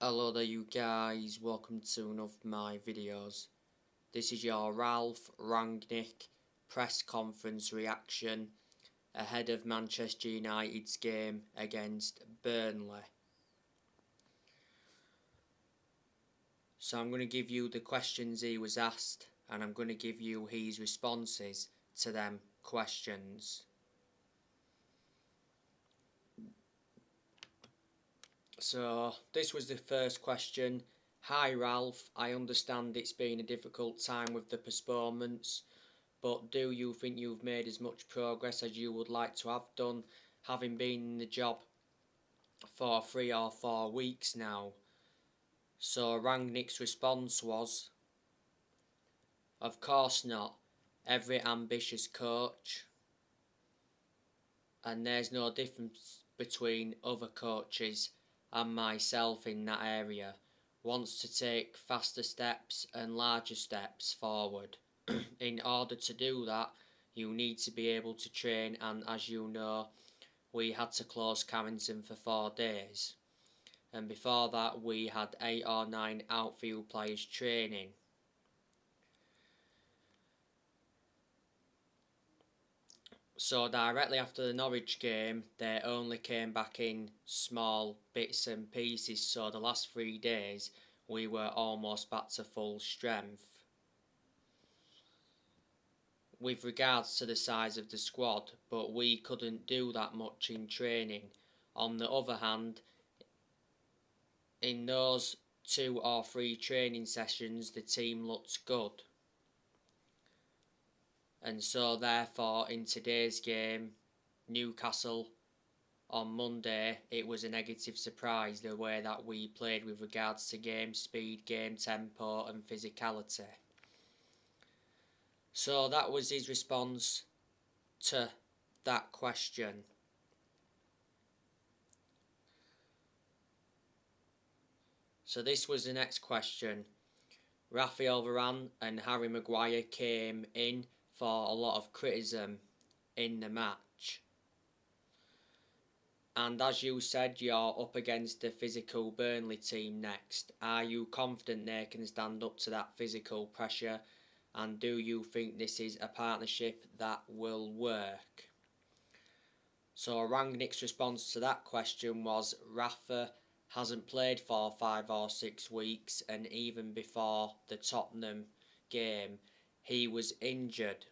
Hello there you guys, welcome to another of my videos. This is your Ralf Rangnick press conference reaction ahead of Manchester United's game against Burnley. So I'm going to give you the questions he was asked and I'm going to give you his responses to them questions. So this was the first question. Hi Ralf, I understand it's been a difficult time with the postponements, but do you think you've made as much progress as you would like to have done, having been in the job for 3 or 4 weeks now? So Rangnick's response was, of course not, every ambitious coach, and there's no difference between other coaches and myself in that area, wants to take faster steps and larger steps forward. In order to do that, you need to be able to train, and as you know, we had to close Carrington for 4 days. And before that, we had 8 or 9 outfield players training. So directly after the Norwich game, they only came back in small bits and pieces, so the last 3 days we were almost back to full strength. With regards to the size of the squad, but we couldn't do that much in training. On the other hand, in those 2 or 3 training sessions, the team looked good. And so therefore in today's game, Newcastle, on Monday, it was a negative surprise the way that we played with regards to game speed, game tempo and physicality. So that was his response to that question. So this was the next question. Raphael Varane and Harry Maguire came in for a lot of criticism in the match. And as you said, you're up against the physical Burnley team next. Are you confident they can stand up to that physical pressure? And do you think this is a partnership that will work? So Rangnick's response to that question was, Rafa hasn't played for 5 or 6 weeks, and even before the Tottenham game, he was injured.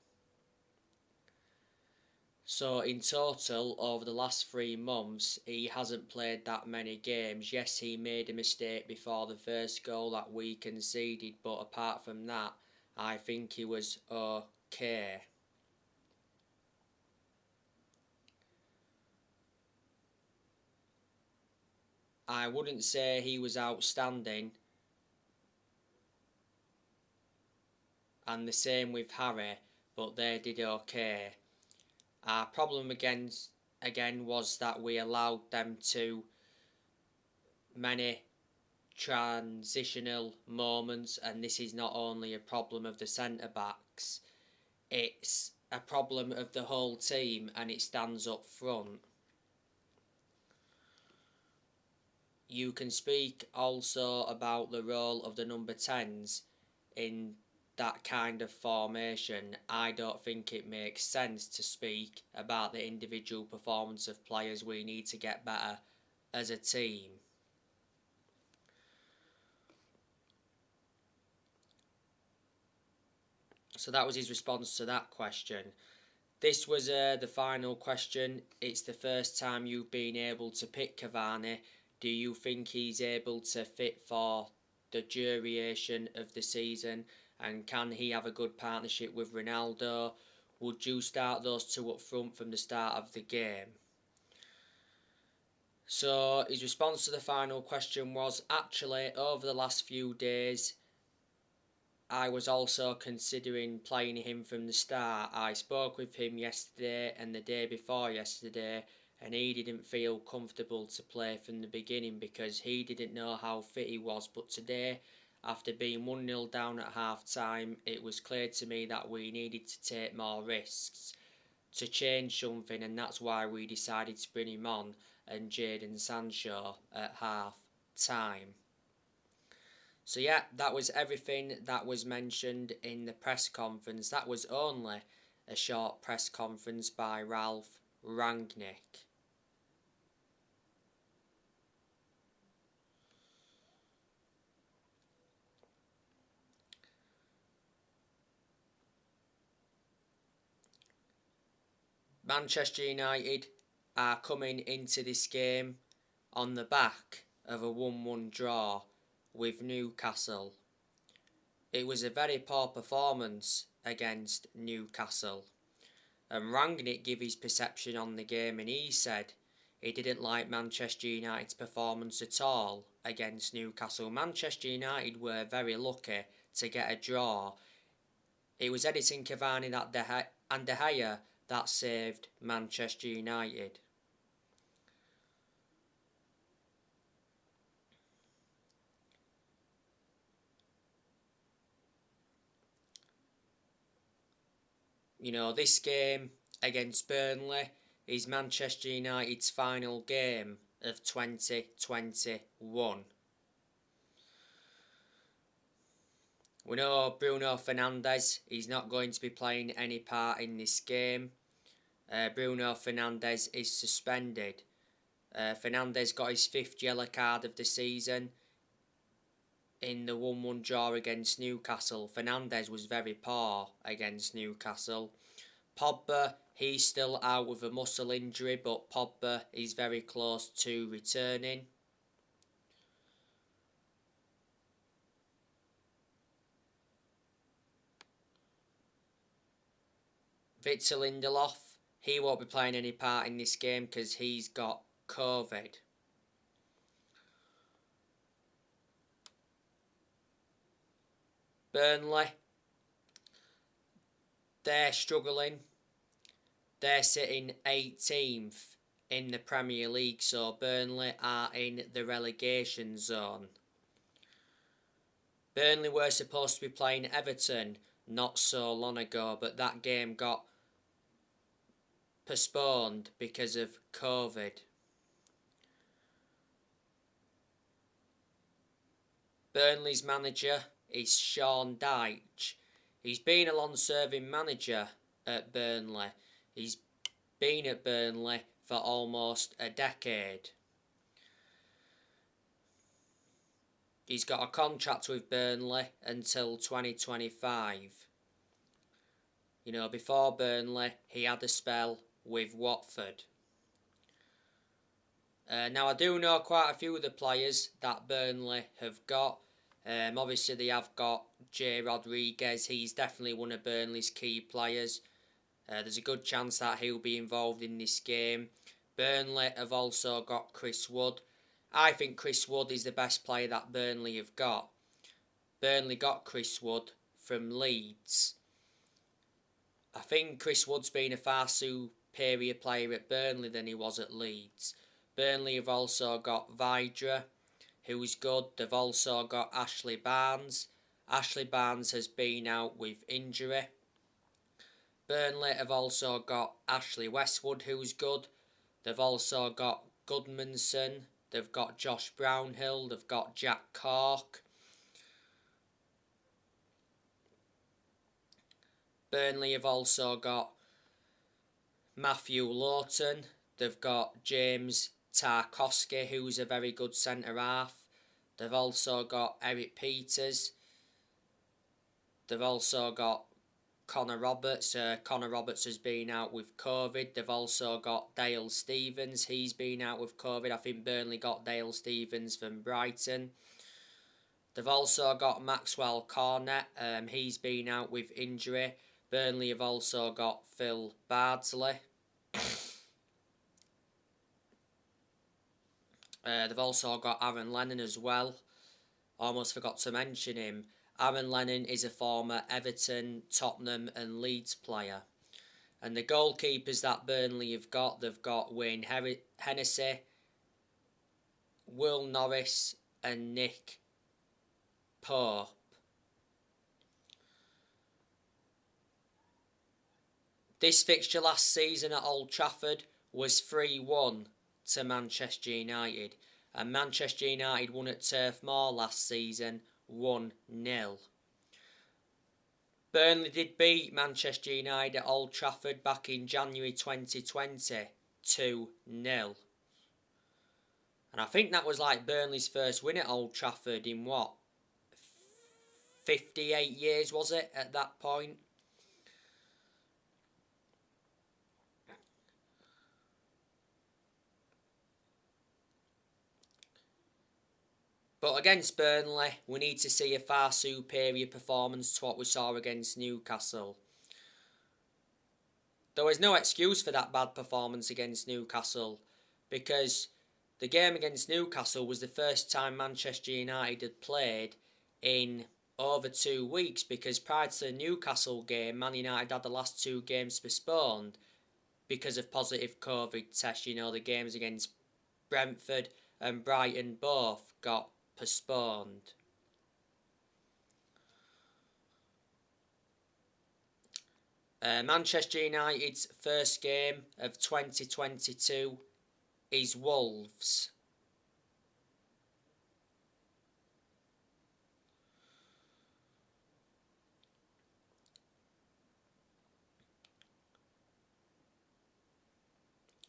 So in total, over the last 3 months, he hasn't played that many games. Yes, he made a mistake before the first goal that we conceded, but apart from that, I think he was okay. I wouldn't say he was outstanding. And the same with Harry, but they did okay. Our problem again was that we allowed them too many transitional moments, and this is not only a problem of the centre-backs, it's a problem of the whole team, and it stands up front. You can speak also about the role of the number 10s in that kind of formation. I don't think it makes sense to speak about the individual performance of players. We need to get better as a team. So that was his response to that question. This was the final question. It's the first time you've been able to pick Cavani. Do you think he's able to fit for the duration of the season? And can he have a good partnership with Ronaldo? Would you start those 2 up front from the start of the game? So his response to the final question was, actually, over the last few days, I was also considering playing him from the start. I spoke with him yesterday and the day before yesterday, and he didn't feel comfortable to play from the beginning because he didn't know how fit he was. But today, after being 1-0 down at half-time, it was clear to me that we needed to take more risks to change something, and that's why we decided to bring him on and Jadon Sancho at half-time. So yeah, that was everything that was mentioned in the press conference. That was only a short press conference by Ralf Rangnick. Manchester United are coming into this game on the back of a 1-1 draw with Newcastle. It was a very poor performance against Newcastle. And Rangnick gave his perception on the game, and he said he didn't like Manchester United's performance at all against Newcastle. Manchester United were very lucky to get a draw. It was Edinson Cavani and De Gea that saved Manchester United. You know, this game against Burnley is Manchester United's final game of 2021. We know Bruno Fernandes is not going to be playing any part in this game. Bruno Fernandes is suspended. Fernandes got his 5th yellow card of the season in the 1-1 draw against Newcastle. Fernandes was very poor against Newcastle. Pogba, he's still out with a muscle injury, but Pogba is very close to returning. Victor Lindelof, he won't be playing any part in this game because he's got COVID. Burnley, they're struggling. They're sitting 18th in the Premier League, so Burnley are in the relegation zone. Burnley were supposed to be playing Everton not so long ago, but that game got postponed because of COVID. Burnley's manager is Sean Dyche. He's been a long-serving manager at Burnley. He's been at Burnley for almost a decade. He's got a contract with Burnley until 2025. You know, before Burnley, he had a spell with Watford. Now, I do know quite a few of the players that Burnley have got. Obviously, they have got Jay Rodriguez. He's definitely one of Burnley's key players. There's a good chance that he'll be involved in this game. Burnley have also got Chris Wood. I think Chris Wood is the best player that Burnley have got. Burnley got Chris Wood from Leeds. I think Chris Wood's been a far superior player at Burnley than he was at Leeds. Burnley have also got Vidra, who's good. They've also got Ashley Barnes. Ashley Barnes has been out with injury. Burnley have also got Ashley Westwood, who's good. They've also got Goodmanson. They've got Josh Brownhill. They've got Jack Cork. Burnley have also got Matthew Lawton. They've got James Tarkowski, who's a very good centre-half. They've also got Eric Peters. They've also got Connor Roberts. Connor Roberts has been out with COVID. They've also got Dale Stephens. He's been out with COVID. I think Burnley got Dale Stephens from Brighton. They've also got Maxwell Cornet. He's been out with injury. Burnley have also got Phil Bardsley. They've also got Aaron Lennon as well. Almost forgot to mention him. Aaron Lennon is a former Everton, Tottenham and Leeds player. And the goalkeepers that Burnley have got, they've got Wayne Hennessy, Will Norris and Nick Pope. This fixture last season at Old Trafford was 3-1 to Manchester United. And Manchester United won at Turf Moor last season 1-0. Burnley did beat Manchester United at Old Trafford back in January 2020, 2-0. And I think that was like Burnley's first win at Old Trafford in 58 years, was it, at that point? But against Burnley, we need to see a far superior performance to what we saw against Newcastle. There was no excuse for that bad performance against Newcastle, because the game against Newcastle was the first time Manchester United had played in over 2 weeks, because prior to the Newcastle game, Man United had the last 2 games postponed because of positive COVID tests. You know, the games against Brentford and Brighton both got postponed. Manchester United's first game of 2022 is Wolves.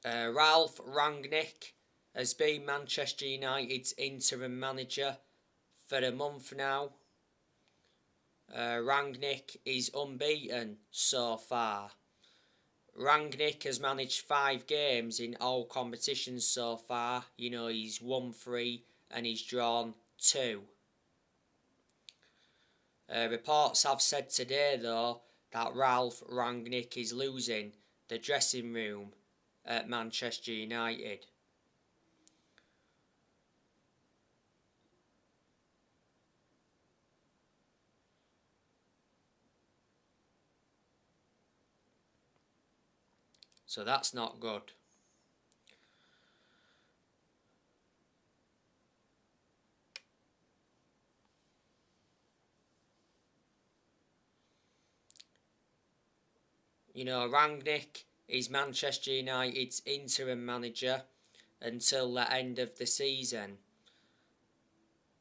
Ralf Rangnick has been Manchester United's interim manager for a month now. Rangnick is unbeaten so far. Rangnick has managed 5 games in all competitions so far. You know, he's won 3 and he's drawn 2. Reports have said today, though, that Ralf Rangnick is losing the dressing room at Manchester United. So that's not good. You know, Rangnick is Manchester United's interim manager until the end of the season.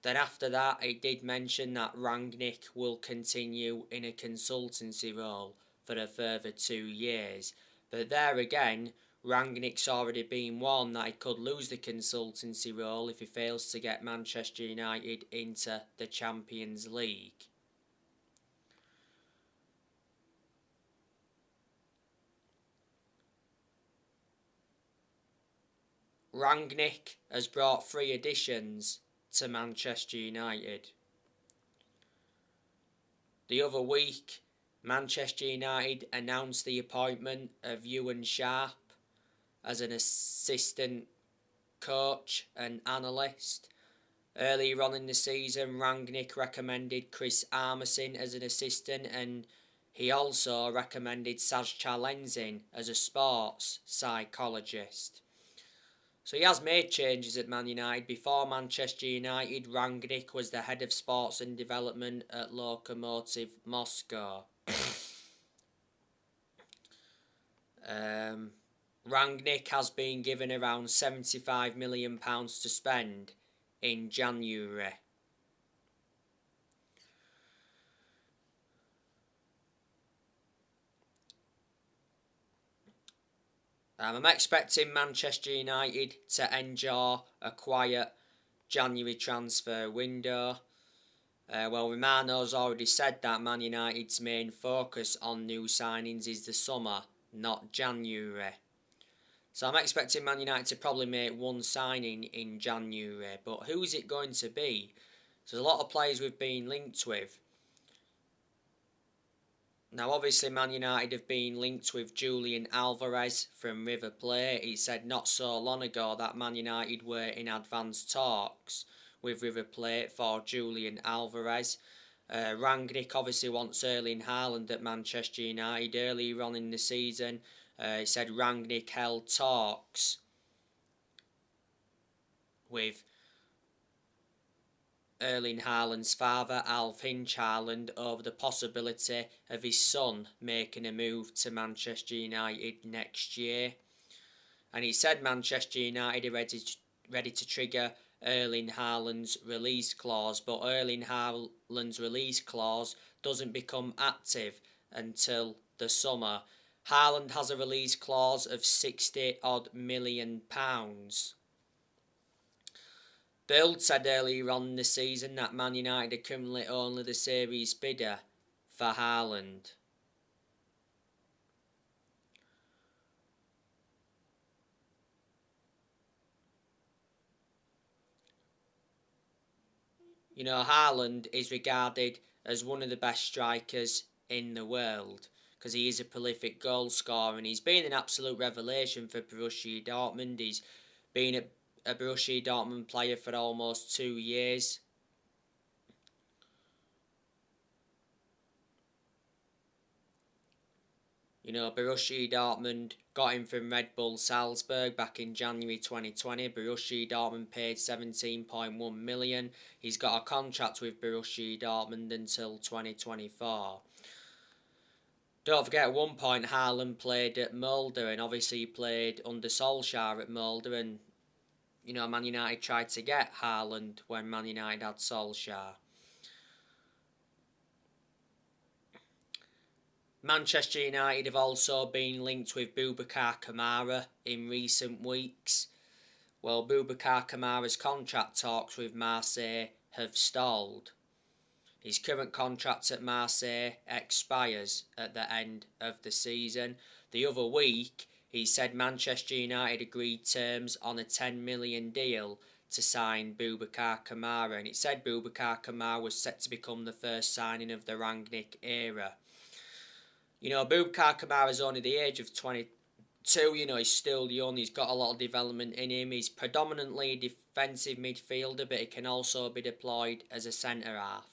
Then after that, it did mention that Rangnick will continue in a consultancy role for a further 2 years. But there again, Rangnick's already been warned that he could lose the consultancy role if he fails to get Manchester United into the Champions League. Rangnick has brought 3 additions to Manchester United. The other week, Manchester United announced the appointment of Ewan Sharp as an assistant coach and analyst. Earlier on in the season, Rangnick recommended Chris Armisen as an assistant, and he also recommended Saj Chalenzin as a sports psychologist. So he has made changes at Man United. Before Manchester United, Rangnick was the head of sports and development at Lokomotiv Moscow. Rangnick has been given around £75 million to spend in January. I'm expecting Manchester United to enjoy a quiet January transfer window. Romano's already said that Man United's main focus on new signings is the summer, not January. So I'm expecting Man United to probably make 1 signing in January. But who's it going to be? So there's a lot of players we've been linked with. Now, obviously, Man United have been linked with Julian Alvarez from River Plate. He said not so long ago that Man United were in advanced talks with River Plate for Julian Alvarez. Rangnick obviously wants Erling Haaland at Manchester United. Earlier on in the season, he said Rangnick held talks with Erling Haaland's father, Alf Haaland, over the possibility of his son making a move to Manchester United next year. And he said Manchester United are ready to trigger Erling Haaland's release clause, but Erling Haaland's release clause doesn't become active until the summer. Haaland has a release clause of £60 million. Bild said earlier on in the season that Man United are currently only the series bidder for Haaland. You know, Haaland is regarded as one of the best strikers in the world because he is a prolific goal scorer and he's been an absolute revelation for Borussia Dortmund. He's been a Borussia Dortmund player for almost 2 years. You know, Borussia Dortmund got him from Red Bull Salzburg back in January 2020. Borussia Dortmund paid 17.1 million. He's got a contract with Borussia Dortmund until 2024. Don't forget, at one point Haaland played at Molde, and obviously he played under Solskjaer at Molde, and you know, Man United tried to get Haaland when Man United had Solskjaer. Manchester United have also been linked with Boubacar Kamara in recent weeks. Well, Boubacar Kamara's contract talks with Marseille have stalled. His current contract at Marseille expires at the end of the season. The other week, he said Manchester United agreed terms on a £10 million deal to sign Boubacar Kamara, and it said Boubacar Kamara was set to become the first signing of the Rangnick era. You know, Boubacar Kamara is only the age of 22, you know, he's still young, he's got a lot of development in him. He's predominantly a defensive midfielder, but he can also be deployed as a centre-half.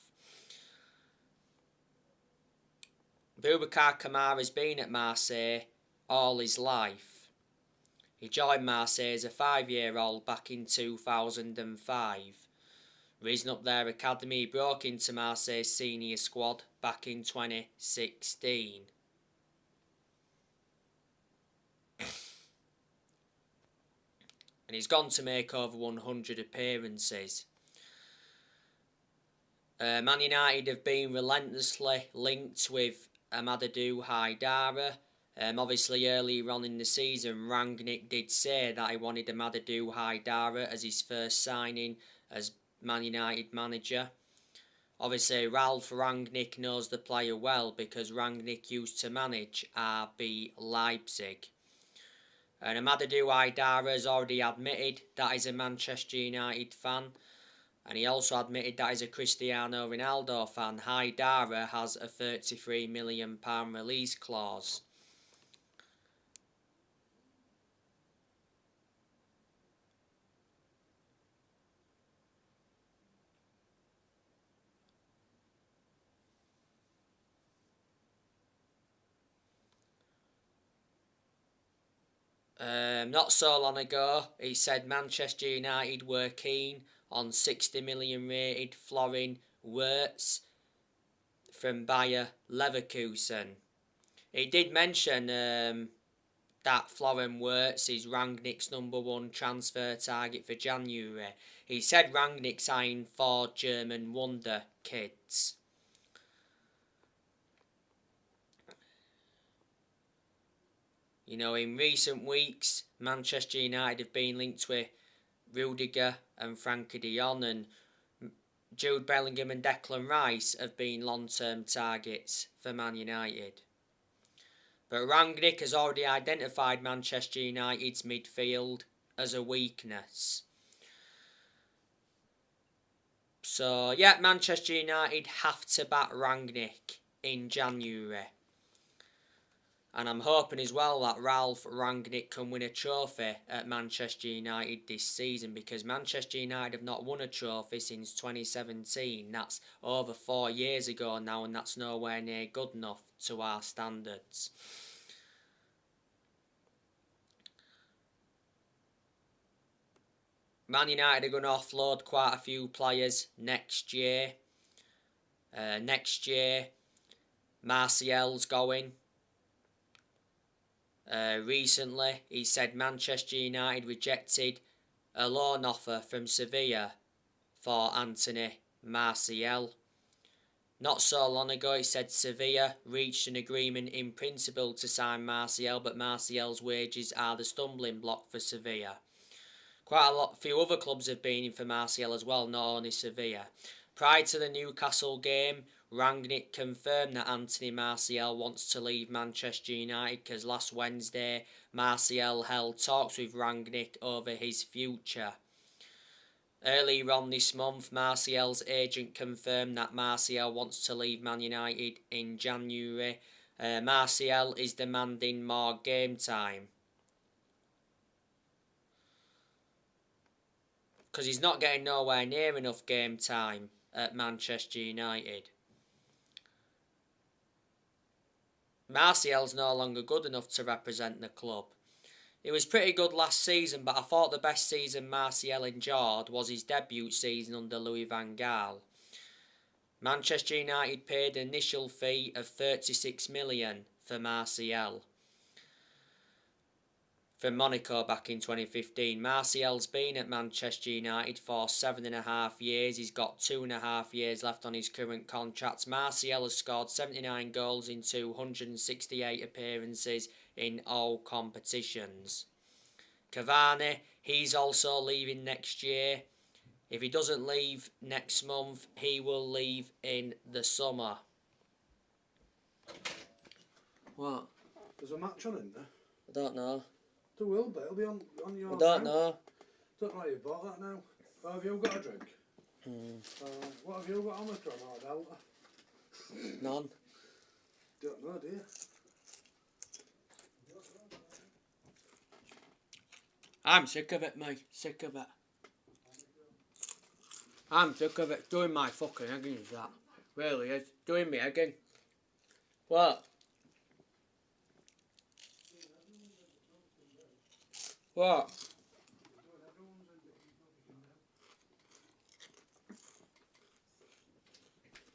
Boubacar Kamara has been at Marseille all his life. He joined Marseille as a 5-year-old back in 2005. Reason up their academy, he broke into Marseille's senior squad back in 2016. And he's gone to make over 100 appearances. Man United have been relentlessly linked with Amadou Haidara. Obviously, earlier on in the season, Rangnick did say that he wanted Amadou Haidara as his first signing as Man United manager. Obviously, Ralf Rangnick knows the player well because Rangnick used to manage RB Leipzig. And Amadou Haidara has already admitted that he's a Manchester United fan. And he also admitted that he's a Cristiano Ronaldo fan. Haidara has a £33 million release clause. Not so long ago, he said Manchester United were keen on 60 million rated Florian Wirtz from Bayer Leverkusen. He did mention that Florian Wirtz is Rangnick's #1 transfer target for January. He said Rangnick signed 4 German wonder kids. You know, in recent weeks, Manchester United have been linked with Rudiger and Frankie de Jong, and Jude Bellingham and Declan Rice have been long-term targets for Man United. But Rangnick has already identified Manchester United's midfield as a weakness. So, yeah, Manchester United have to back Rangnick in January. And I'm hoping as well that Ralf Rangnick can win a trophy at Manchester United this season, because Manchester United have not won a trophy since 2017. That's over 4 years ago now, and that's nowhere near good enough to our standards. Man United are going to offload quite a few players next year. Martial's going. Recently, he said Manchester United rejected a loan offer from Sevilla for Anthony Martial. Not so long ago, it said Sevilla reached an agreement in principle to sign Martial, but Martial's wages are the stumbling block for Sevilla. Quite a few other clubs have been in for Martial as well, not only Sevilla. Prior to the Newcastle game, Rangnick confirmed that Anthony Martial wants to leave Manchester United because last Wednesday Martial held talks with Rangnick over his future. Earlier on this month, Martial's agent confirmed that Martial wants to leave Man United in January. Martial is demanding more game time, because he's not getting nowhere near enough game time at Manchester United. Martial's no longer good enough to represent the club. He was pretty good last season, but I thought the best season Martial enjoyed was his debut season under Louis van Gaal. Manchester United paid an initial fee of $36 million for Martial from Monaco back in 2015. Martial's been at Manchester United for 7.5 years. He's got 2.5 years left on his current contract. Martial has scored 79 goals in 268 appearances in all competitions. Cavani, he's also leaving next year. If he doesn't leave next month, he will leave in the summer. What? There's a match on in there. I don't know. There will be. It'll be on your. I don't know. Don't know how you bought that now. But have you got a drink? What have you got, Omicron or Delta? None. Don't know, do you? I'm sick of it, mate. Sick of it. I'm sick of it. Doing my fucking egging is that. Really is. Doing me egging. What? What?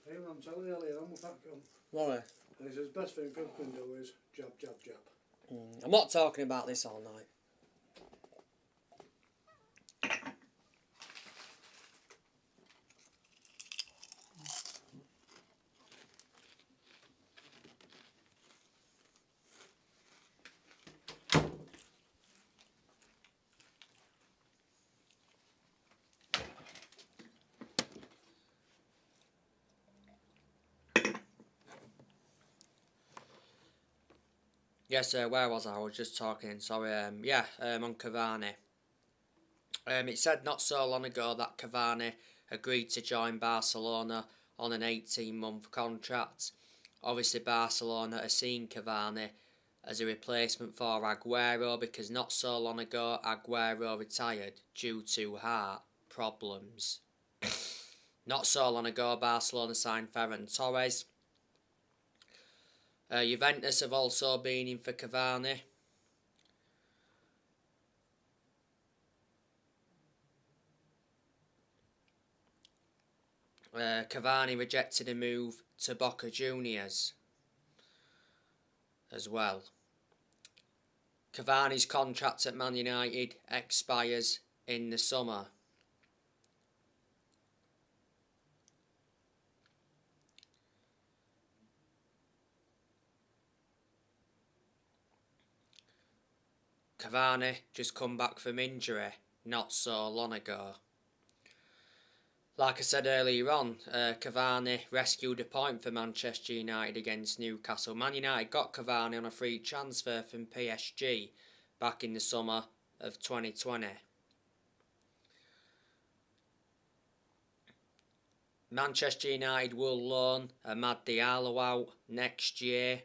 He was on telly earlier on with that gun. What? And he says best thing Phil can do is jab, jab, jab. I'm not talking about this all night. Yes, where was I? I was just talking, sorry. On Cavani. It said not so long ago that Cavani agreed to join Barcelona on an 18-month contract. Obviously, Barcelona are seeing Cavani as a replacement for Aguero because not so long ago Aguero retired due to heart problems. Not so long ago Barcelona signed Ferran Torres. Juventus have also been in for Cavani. Cavani rejected a move to Boca Juniors as well. Cavani's contract at Man United expires in the summer. Cavani just come back from injury not so long ago. Like I said earlier on, Cavani rescued a point for Manchester United against Newcastle. Man United got Cavani on a free transfer from PSG back in the summer of 2020. Manchester United will loan Amad Diallo out next year.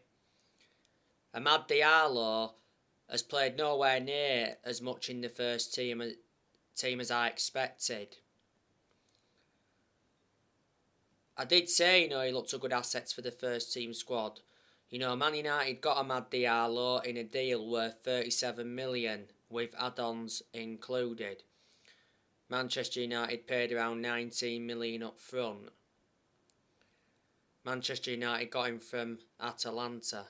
Amad Diallo has played nowhere near as much in the first team as I expected. I did say, he looked a good asset for the first team squad. Man United got Amad Diallo in a deal worth 37 million with add-ons included. Manchester United paid around 19 million up front. Manchester United got him from Atalanta.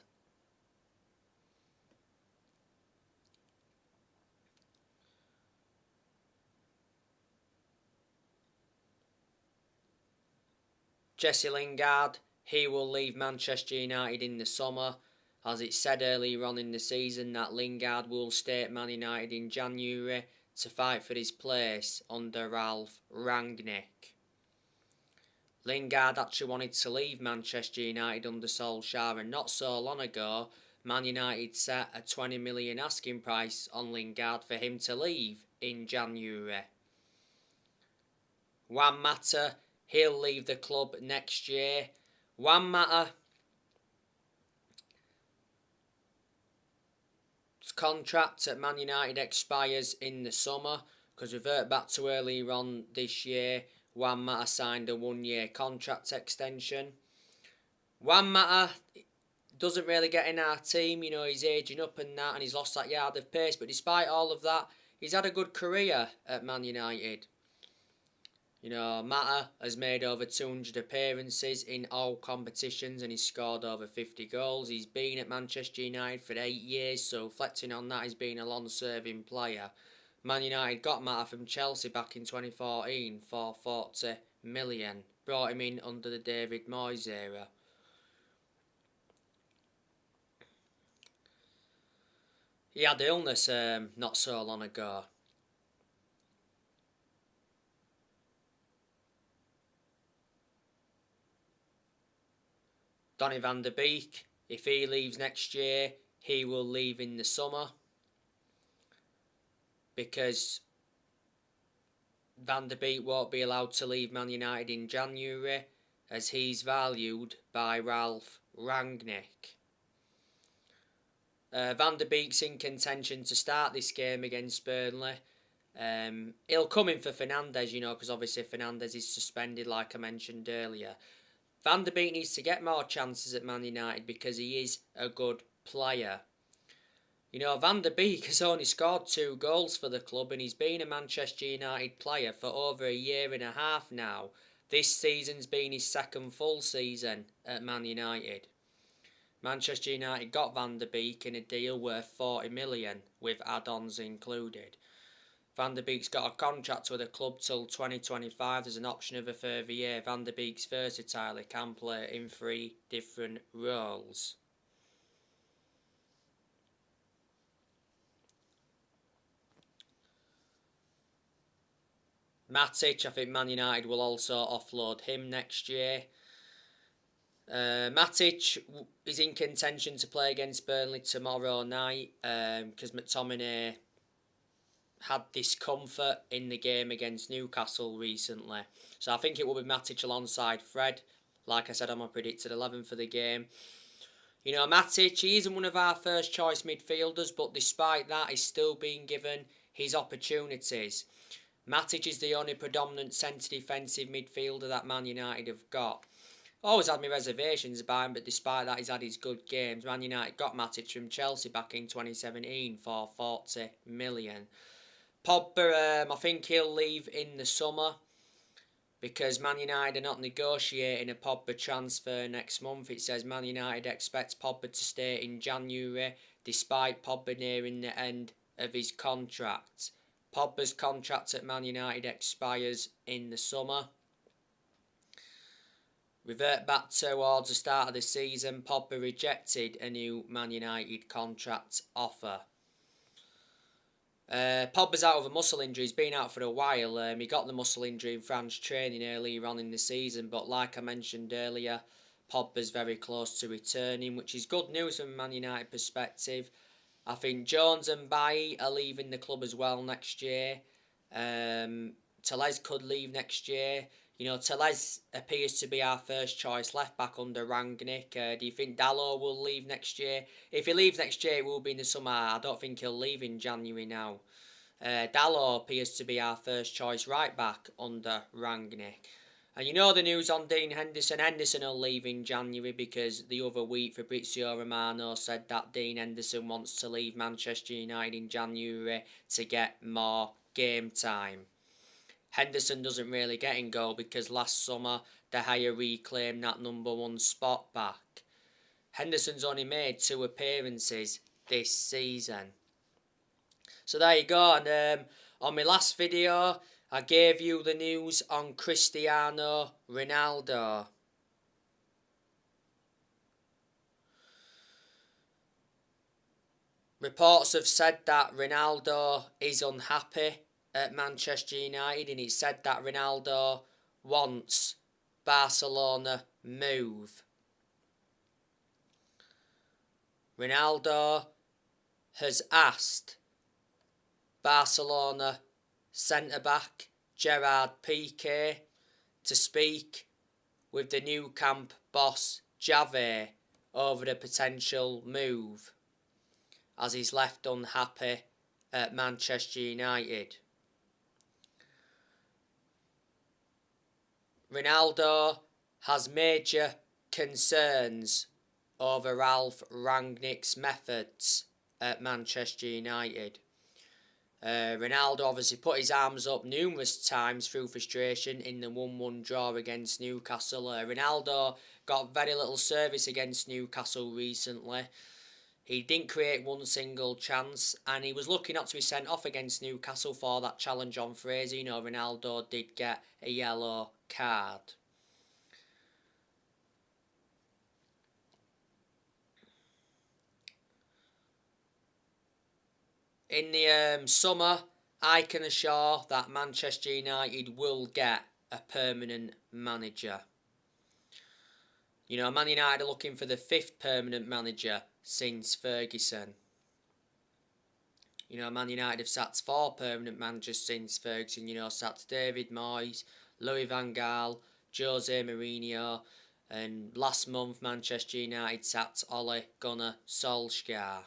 Jesse Lingard, he will leave Manchester United in the summer. As it said earlier on in the season that Lingard will stay at Man United in January to fight for his place under Ralf Rangnick. Lingard actually wanted to leave Manchester United under Solskjaer, and not so long ago, Man United set a 20 million asking price on Lingard for him to leave in January. Juan Mata, he'll leave the club next year. Juan Mata's contract at Man United expires in the summer, because revert back to earlier on this year, Juan Mata signed a 1-year contract extension. Juan Mata doesn't really get in our team, you know, he's aging up and that, and he's lost that yard of pace, but despite all of that, he's had a good career at Man United. You know, Mata has made over 200 appearances in all competitions and he's scored over 50 goals. He's been at Manchester United for 8 years, so reflecting on that, he's been a long-serving player. Man United got Mata from Chelsea back in 2014 for 40 million. Brought him in under the David Moyes era. He had illness not so long ago. Donny van der Beek, if he leaves next year, he will leave in the summer, because Van der Beek won't be allowed to leave Man United in January, as he's valued by Ralf Rangnick. Van der Beek's in contention to start this game against Burnley. He'll come in for Fernandes, you know, because obviously Fernandes is suspended, like I mentioned earlier. Van der Beek needs to get more chances at Man United because he is a good player. You know, Van der Beek has only scored 2 goals for the club and he's been a Manchester United player for over a year and a half now. This season's been his second full season at Man United. Manchester United got Van der Beek in a deal worth 40 million with add-ons included. Van der Beek's got a contract with the club till 2025. There's an option of a further year. Van der Beek's versatile. He can play in 3 different roles. Matic, I think Man United will also offload him next year. Matic is in contention to play against Burnley tomorrow night because McTominay had discomfort in the game against Newcastle recently. So I think it will be Matic alongside Fred. Like I said, I'm a predicted 11 for the game. You know, Matic, he isn't one of our first choice midfielders, but despite that, he's still being given his opportunities. Matic is the only predominant centre defensive midfielder that Man United have got. Always had my reservations about him, but despite that, he's had his good games. Man United got Matic from Chelsea back in 2017 for 40 million. Pogba, I think he'll leave in the summer because Man United are not negotiating a Pogba transfer next month. It says Man United expects Pogba to stay in January despite Pogba nearing the end of his contract. Pogba's contract at Man United expires in the summer. Revert back towards the start of the season, Pogba rejected a new Man United contract offer. Pogba's out of a muscle injury. He's been out for a while. He got the muscle injury in France training earlier on in the season, but like I mentioned earlier, Pogba's very close to returning, which is good news from a Man United perspective. I think Jones and Bailly are leaving the club as well next year. Tellez could leave next year. You know, Tellez appears to be our first choice left back under Rangnick. Do you think Dalot will leave next year? If he leaves next year, it will be in the summer. I don't think he'll leave in January now. Dalot appears to be our first choice right back under Rangnick. And you know the news on Dean Henderson. Henderson will leave in January because the other week Fabrizio Romano said that Dean Henderson wants to leave Manchester United in January to get more game time. Henderson doesn't really get in goal because last summer De Gea reclaimed that number 1 spot back. Henderson's only made 2 appearances this season. So there you go. And on my last video, I gave you the news on Cristiano Ronaldo. Reports have said that Ronaldo is unhappy at Manchester United, and it's said that Ronaldo wants Barcelona move. Ronaldo has asked Barcelona centre-back Gerard Piqué to speak with the Nou Camp boss Xavi over the potential move, as he's left unhappy at Manchester United. Ronaldo has major concerns over Ralf Rangnick's methods at Manchester United. Ronaldo obviously put his arms up numerous times through frustration in the 1-1 draw against Newcastle. Ronaldo got very little service against Newcastle recently. He didn't create one single chance, and he was lucky not to be sent off against Newcastle for that challenge on Fraser. You know, Ronaldo did get a yellow card. In the summer, I can assure that Manchester United will get a permanent manager. You know, Man United are looking for the 5th permanent manager since Ferguson. You know, Man United have sacked 4 permanent managers since Ferguson. You know, sacked David Moyes, Louis van Gaal, Jose Mourinho, and last month Manchester United sacked Ole Gunnar Solskjaer.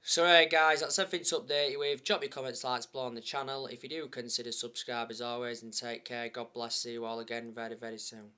So guys, that's everything to update you with. Drop your comments, likes below on the channel. If you do, consider subscribe as always, and take care. God bless you all again very, very soon.